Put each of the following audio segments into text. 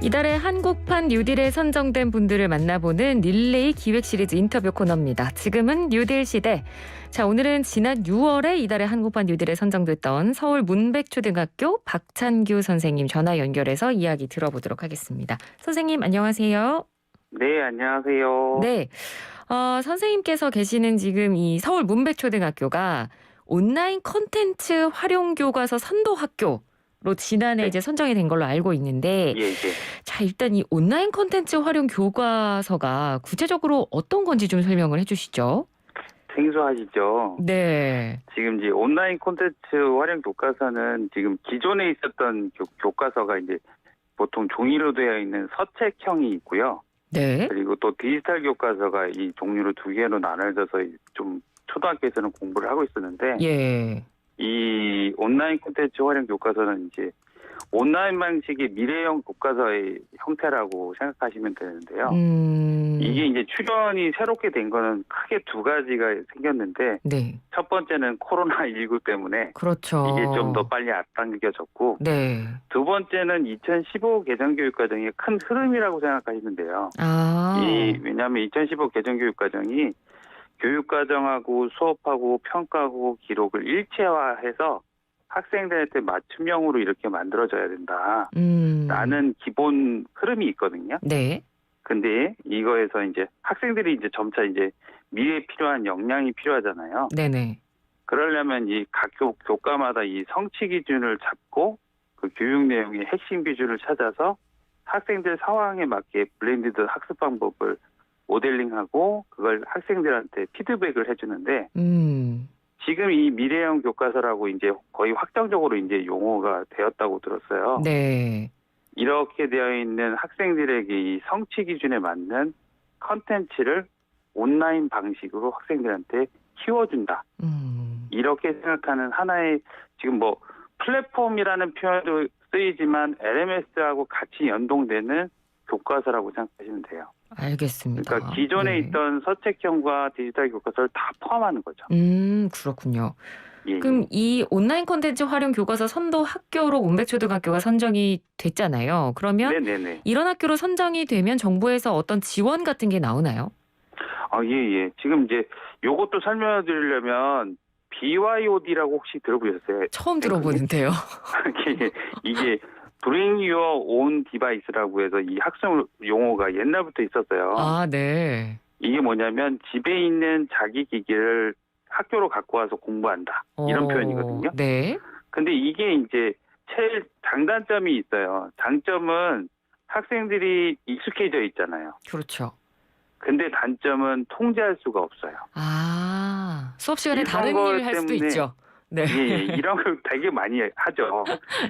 이달에 한국판 뉴딜에 선정된 분들을 만나보는 릴레이 기획 시리즈 인터뷰 코너입니다. 지금은 뉴딜 시대. 자, 오늘은 지난 6월에 이달에 한국판 뉴딜에 선정됐던 서울 문백초등학교 박찬규 선생님 전화 연결해서 이야기 들어보도록 하겠습니다. 선생님 안녕하세요. 네, 안녕하세요. 네, 선생님께서 계시는 지금 이 서울 문백초등학교가 온라인 콘텐츠 활용 교과서 선도 학교로 지난해 네. 이제 선정이 된 걸로 알고 있는데, 예. 자, 일단 이 온라인 콘텐츠 활용 교과서가 구체적으로 어떤 건지 좀 설명을 해주시죠. 생소하시죠? 네. 지금 이제 온라인 콘텐츠 활용 교과서는 지금 기존에 있었던 교과서가 이제 보통 종이로 되어 있는 서책형이 있고요. 네. 그리고 또 디지털 교과서가 이 종류로 두 개로 나눠져서 좀 초등학교에서는 공부를 하고 있었는데, 예. 이 온라인 콘텐츠 활용 교과서는 이제 온라인 방식의 미래형 교과서의 형태라고 생각하시면 되는데요. 이게 이제 출연이 새롭게 된 거는 크게 두 가지가 생겼는데, 네. 첫 번째는 코로나19 때문에 그렇죠. 이게 좀 더 빨리 앞당겨졌고, 네. 두 번째는 2015 개정교육과정의 큰 흐름이라고 생각하시면 돼요. 왜냐하면 2015 개정교육과정이 교육과정하고 수업하고 평가하고 기록을 일체화해서 학생들한테 맞춤형으로 이렇게 만들어져야 된다. 라는 기본 흐름이 있거든요. 네. 근데 이거에서 이제 학생들이 이제 점차 이제 미래에 필요한 역량이 필요하잖아요. 네네. 그러려면 이 각 교과마다 이 성취 기준을 잡고 그 교육 내용의 핵심 기준을 찾아서 학생들 상황에 맞게 블렌디드 학습 방법을 모델링하고 그걸 학생들한테 피드백을 해주는데, 지금 이 미래형 교과서라고 이제 거의 확정적으로 이제 용어가 되었다고 들었어요. 네. 이렇게 되어 있는 학생들에게 이 성취 기준에 맞는 컨텐츠를 온라인 방식으로 학생들한테 키워준다. 이렇게 생각하는 하나의 지금 뭐 플랫폼이라는 표현도 쓰이지만 LMS하고 같이 연동되는 교과서라고 생각하시면 돼요. 알겠습니다. 그러니까 기존에 네. 있던 서책형과 디지털 교과서를 다 포함하는 거죠. 그렇군요. 예. 그럼 이 온라인 콘텐츠 활용 교과서 선도 학교로 문백초등학교가 선정이 됐잖아요. 그러면 네네네. 이런 학교로 선정이 되면 정부에서 어떤 지원 같은 게 나오나요? 예. 지금 이제 요것도 설명해 드리려면 BYOD라고 혹시 들어보셨어요? 처음 들어보는데요. 이게 Bring Your Own Device라고 해서 이 학습 용어가 옛날부터 있었어요. 아, 네. 이게 뭐냐면 집에 있는 자기 기기를 학교로 갖고 와서 공부한다. 이런 표현이거든요. 네. 근데 이게 이제 제일 장단점이 있어요. 장점은 학생들이 익숙해져 있잖아요. 그렇죠. 근데 단점은 통제할 수가 없어요. 수업 시간에 이런 다른 것 일 할 수도 때문에 있죠. 네. 이런 걸 되게 많이 하죠.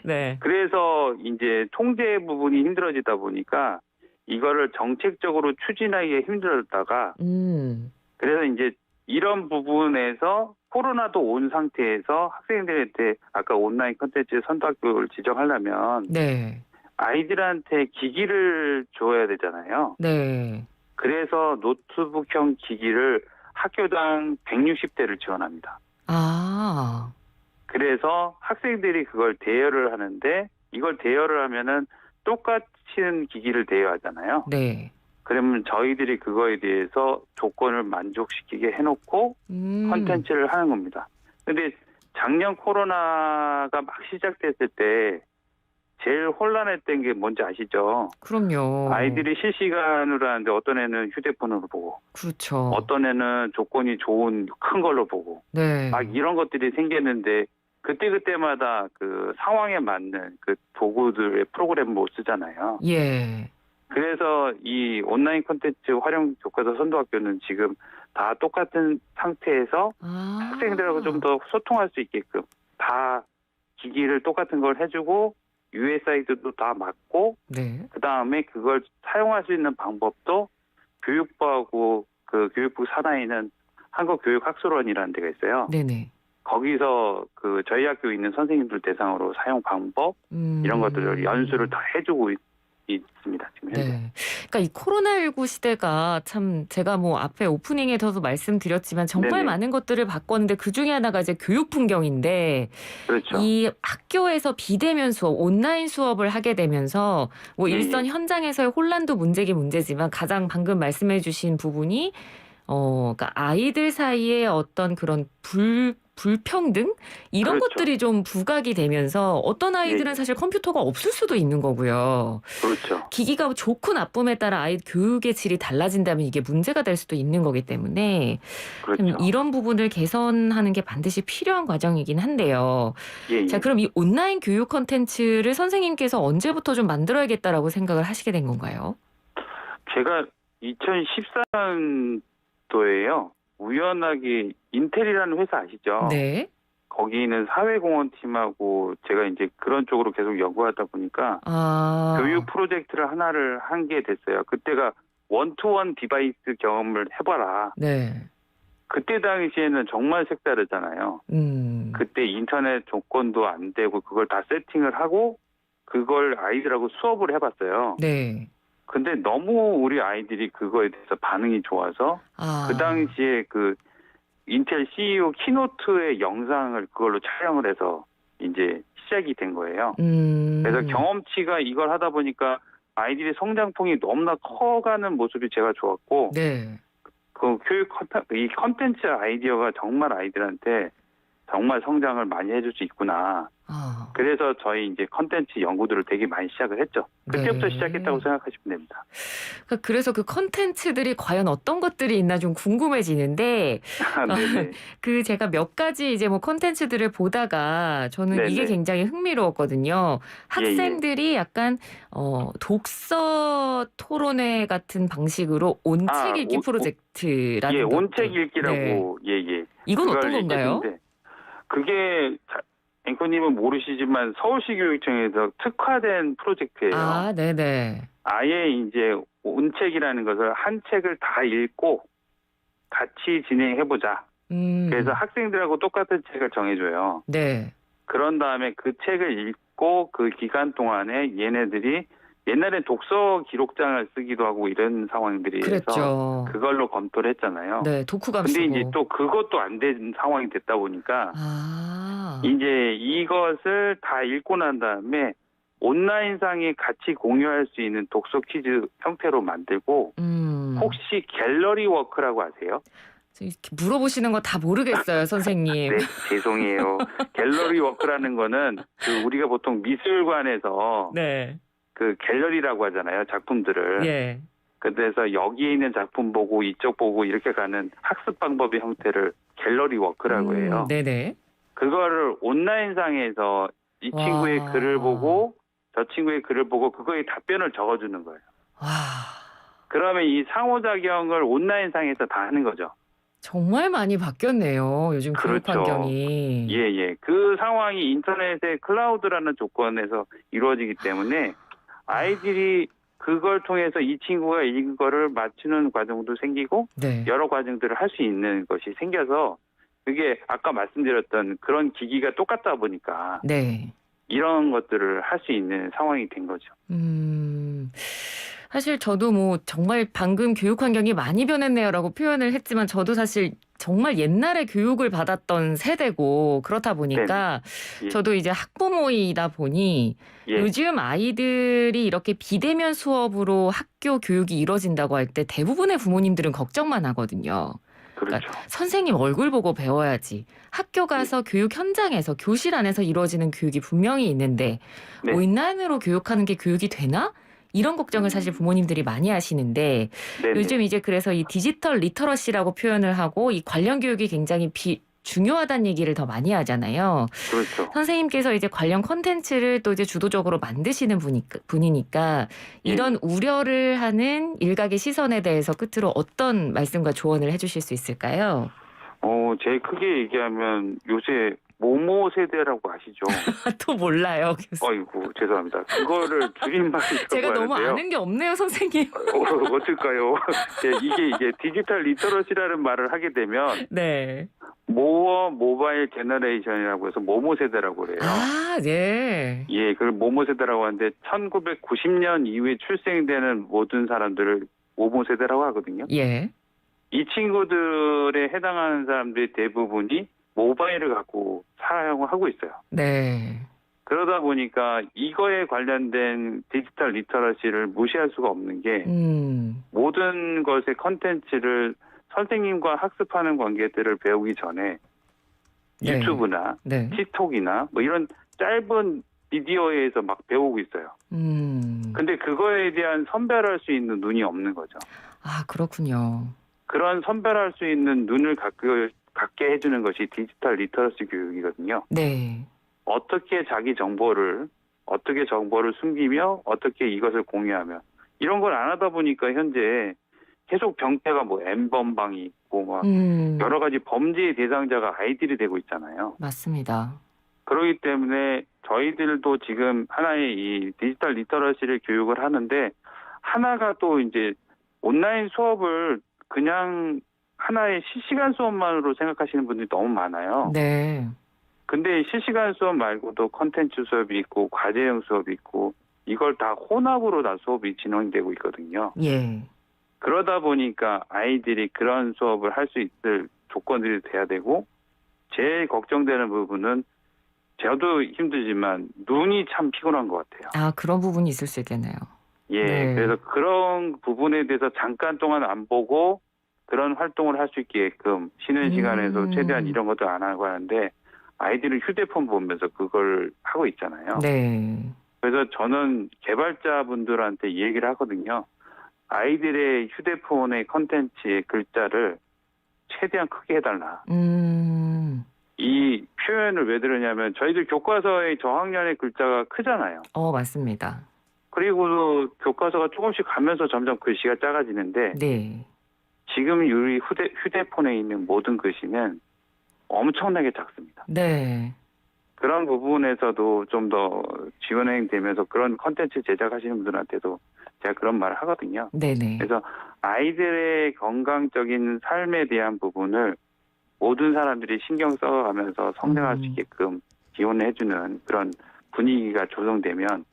네. 그래서 이제 통제 부분이 힘들어지다 보니까 이거를 정책적으로 추진하기가 힘들었다가, 그래서 이제 이런 부분에서 코로나도 온 상태에서 학생들한테 아까 온라인 콘텐츠 선도학교를 지정하려면 네. 아이들한테 기기를 줘야 되잖아요. 네. 그래서 노트북형 기기를 학교당 160대를 지원합니다. 그래서 학생들이 그걸 대여를 하는데, 이걸 대여를 하면은 똑같은 기기를 대여하잖아요. 네. 그러면 저희들이 그거에 대해서 조건을 만족시키게 해놓고 콘텐츠를 하는 겁니다. 근데 작년 코로나가 막 시작됐을 때 제일 혼란했던 게 뭔지 아시죠? 그럼요. 아이들이 실시간으로 하는데 어떤 애는 휴대폰으로 보고, 그렇죠. 어떤 애는 조건이 좋은 큰 걸로 보고, 네. 막 이런 것들이 생겼는데 그때마다 그 상황에 맞는 그 도구들의 프로그램을 못 쓰잖아요. 예. 그래서 이 온라인 콘텐츠 활용 교과서 선도학교는 지금 다 똑같은 상태에서 학생들하고 좀 더 소통할 수 있게끔 다 기기를 똑같은 걸 해주고 USAID도 다 맞고, 네. 그다음에 그걸 사용할 수 있는 방법도 교육부하고 그 교육부 산하에 있는 한국교육학술원이라는 데가 있어요. 네네. 거기서 그 저희 학교에 있는 선생님들 대상으로 사용 방법 이런 것들을 연수를 다 해주고 있습니다. 지금 현재. 네. 그러니까 이 코로나19 시대가 참 제가 뭐 앞에 오프닝에서도 말씀드렸지만 정말 네네. 많은 것들을 바꿨는데 그중에 하나가 이제 교육 풍경인데 그렇죠. 이 학교에서 비대면 수업, 온라인 수업을 하게 되면서 뭐 예, 일선 예. 현장에서의 혼란도 문제긴 문제지만 가장 방금 말씀해 주신 부분이 그러니까 아이들 사이에 어떤 그런 불평등 이런 그렇죠. 것들이 좀 부각이 되면서 어떤 아이들은 예. 사실 컴퓨터가 없을 수도 있는 거고요. 그렇죠. 기기가 좋고 나쁨에 따라 아이 교육의 질이 달라진다면 이게 문제가 될 수도 있는 거기 때문에 좀 그렇죠. 이런 부분을 개선하는 게 반드시 필요한 과정이긴 한데요. 예, 예. 자, 그럼 이 온라인 교육 콘텐츠를 선생님께서 언제부터 좀 만들어야겠다라고 생각을 하시게 된 건가요? 제가 2014년도에요. 우연하게 인텔이라는 회사 아시죠? 네. 거기 있는 사회공헌 팀하고 제가 이제 그런 쪽으로 계속 연구하다 보니까 아. 교육 프로젝트를 하나를 한 게 됐어요. 그때가 원투원 디바이스 경험을 해봐라. 네. 그때 당시에는 정말 색다르잖아요. 그때 인터넷 조건도 안 되고 그걸 다 세팅을 하고 그걸 아이들하고 수업을 해봤어요. 네. 근데 너무 우리 아이들이 그거에 대해서 반응이 좋아서 아. 그 당시에 그 인텔 CEO 키노트의 영상을 그걸로 촬영을 해서 이제 시작이 된 거예요. 그래서 경험치가 이걸 하다 보니까 아이들의 성장폭이 너무나 커가는 모습이 제가 좋았고, 네. 그 이 컨텐츠 아이디어가 정말 아이들한테 정말 성장을 많이 해줄 수 있구나. 아. 그래서 저희 이제 컨텐츠 연구들을 되게 많이 시작을 했죠. 그때부터 네. 시작했다고 생각하시면 됩니다. 그래서 그 컨텐츠들이 과연 어떤 것들이 있나 좀 궁금해지는데 네네. 그 제가 몇 가지 이제 뭐 컨텐츠들을 보다가 저는 네네. 이게 굉장히 흥미로웠거든요. 학생들이 약간 독서 토론회 같은 방식으로 온책 읽기 프로젝트라는 예, 것도. 온책 읽기라고 네. 예. 이건 어떤 그걸 건가요? 얘기했는데 그게 앵커님은 모르시지만 서울시 교육청에서 특화된 프로젝트예요. 아, 네네. 아예 이제 온책이라는 것을 한 책을 다 읽고 같이 진행해보자. 그래서 학생들하고 똑같은 책을 정해줘요. 네. 그런 다음에 그 책을 읽고 그 기간 동안에 얘네들이 옛날엔 독서 기록장을 쓰기도 하고 이런 상황들이 그랬죠. 해서 그걸로 검토를 했잖아요. 네, 독후감 근데 쓰고. 이제 또 그것도 안 된 상황이 됐다 보니까 아. 이제 이것을 다 읽고 난 다음에 온라인상에 같이 공유할 수 있는 독서 퀴즈 형태로 만들고 혹시 갤러리 워크라고 아세요? 이렇게 물어보시는 거 다 모르겠어요, 선생님. 네, 죄송해요. 갤러리 워크라는 거는 그 우리가 보통 미술관에서 네. 그 갤러리라고 하잖아요, 작품들을. 예. 그래서 여기에 있는 작품 보고 이쪽 보고 이렇게 가는 학습 방법의 형태를 갤러리 워크라고 해요. 네네. 그거를 온라인상에서 이 친구의 와. 글을 보고 저 친구의 글을 보고 그거에 답변을 적어주는 거예요. 와. 그러면 이 상호작용을 온라인상에서 다 하는 거죠. 정말 많이 바뀌었네요. 요즘 교육 그렇죠. 환경이. 예. 그 상황이 인터넷의 클라우드라는 조건에서 이루어지기 때문에 아이들이 그걸 통해서 이 친구가 읽은 거를 맞추는 과정도 생기고 네. 여러 과정들을 할 수 있는 것이 생겨서 그게 아까 말씀드렸던 그런 기기가 똑같다 보니까 네. 이런 것들을 할 수 있는 상황이 된 거죠. 사실 저도 뭐 정말 방금 교육 환경이 많이 변했네요라고 표현을 했지만 저도 사실 정말 옛날에 교육을 받았던 세대고 그렇다 보니까 예. 저도 이제 학부모이다 보니 예. 요즘 아이들이 이렇게 비대면 수업으로 학교 교육이 이루어진다고 할 때 대부분의 부모님들은 걱정만 하거든요. 그렇죠. 선생님 얼굴 보고 배워야지. 학교 가서 교육 현장에서 교실 안에서 이루어지는 교육이 분명히 있는데 네. 온라인으로 교육하는 게 교육이 되나? 이런 걱정을 사실 부모님들이 많이 하시는데 네네. 요즘 이제 그래서 이 디지털 리터러시라고 표현을 하고 이 관련 교육이 굉장히 중요하다는 얘기를 더 많이 하잖아요. 그렇죠. 선생님께서 이제 관련 콘텐츠를 또 이제 주도적으로 만드시는 분이니까 이런 우려를 하는 일각의 시선에 대해서 끝으로 어떤 말씀과 조언을 해주실 수 있을까요? 제일 크게 얘기하면 요새 모모 세대라고 아시죠? 또 몰라요. 아이고 죄송합니다. 그거를 줄임말이라고 제가 너무 하는데요. 아는 게 없네요, 선생님. 어떨까요? 이게 디지털 리터러시라는 말을 하게 되면 네. 모어 모바일 제너레이션이라고 해서 모모 세대라고 그래요. 아, 네. 예, 그걸 모모 세대라고 하는데 1990년 이후에 출생되는 모든 사람들을 모모 세대라고 하거든요. 예. 이 친구들에 해당하는 사람들이 대부분이 모바일을 갖고 사용을 하고 있어요. 네. 그러다 보니까 이거에 관련된 디지털 리터러시를 무시할 수가 없는 게 모든 것의 컨텐츠를 선생님과 학습하는 관계들을 배우기 전에 네. 유튜브나 네. 틱톡이나 뭐 이런 짧은 비디오에서 막 배우고 있어요. 근데 그거에 대한 선별할 수 있는 눈이 없는 거죠. 아, 그렇군요. 그런 선별할 수 있는 눈을 갖게 해주는 것이 디지털 리터러시 교육이거든요. 네. 어떻게 어떻게 정보를 숨기며 어떻게 이것을 공유하며 이런 걸 안 하다 보니까 현재 계속 병폐가 뭐 N번방이 있고 막 여러 가지 범죄의 대상자가 아이들이 되고 있잖아요. 맞습니다. 그렇기 때문에 저희들도 지금 하나의 이 디지털 리터러시를 교육을 하는데 하나가 또 이제 온라인 수업을 그냥 하나의 실시간 수업만으로 생각하시는 분들이 너무 많아요. 네. 근데 실시간 수업 말고도 컨텐츠 수업이 있고 과제형 수업이 있고 이걸 다 혼합으로 다 수업이 진행되고 있거든요. 예. 그러다 보니까 아이들이 그런 수업을 할 수 있을 조건들이 돼야 되고 제일 걱정되는 부분은 저도 힘들지만 눈이 참 피곤한 것 같아요. 아, 그런 부분이 있을 수 있겠네요. 예, 네. 그래서 그런 부분에 대해서 잠깐 동안 안 보고 그런 활동을 할 수 있게끔 쉬는 시간에도 최대한 이런 것도 안 하고 하는데 아이들은 휴대폰 보면서 그걸 하고 있잖아요. 네. 그래서 저는 개발자분들한테 이 얘기를 하거든요. 아이들의 휴대폰의 컨텐츠의 글자를 최대한 크게 해달라. 이 표현을 왜 들으냐면 저희들 교과서의 저학년의 글자가 크잖아요. 맞습니다. 그리고 교과서가 조금씩 가면서 점점 글씨가 작아지는데 네. 지금 우리 휴대폰에 있는 모든 글씨는 엄청나게 작습니다. 네. 그런 부분에서도 좀 더 지원이 되면서 그런 컨텐츠 제작하시는 분들한테도 제가 그런 말을 하거든요. 네네. 그래서 아이들의 건강적인 삶에 대한 부분을 모든 사람들이 신경 써가면서 성장할 수 있게끔 지원해주는 그런 분위기가 조성되면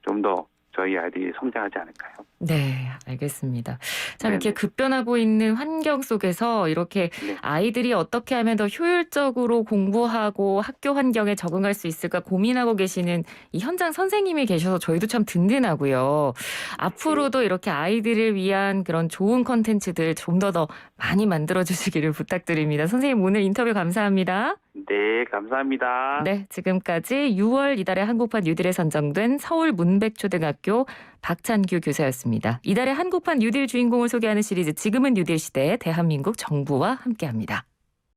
좀 더 저희 아이들이 성장하지 않을까요? 네, 알겠습니다. 참 네네. 이렇게 급변하고 있는 환경 속에서 이렇게 네. 아이들이 어떻게 하면 더 효율적으로 공부하고 학교 환경에 적응할 수 있을까 고민하고 계시는 이 현장 선생님이 계셔서 저희도 참 든든하고요. 앞으로도 이렇게 아이들을 위한 그런 좋은 콘텐츠들 좀 더 많이 만들어 주시기를 부탁드립니다. 선생님 오늘 인터뷰 감사합니다. 네, 감사합니다. 네, 지금까지 6월 이달의 한국판 뉴딜에 선정된 서울 문백초등학교 박찬규 교사였습니다. 이달의 한국판 뉴딜 주인공을 소개하는 시리즈 지금은 뉴딜 시대 대한민국 정부와 함께합니다.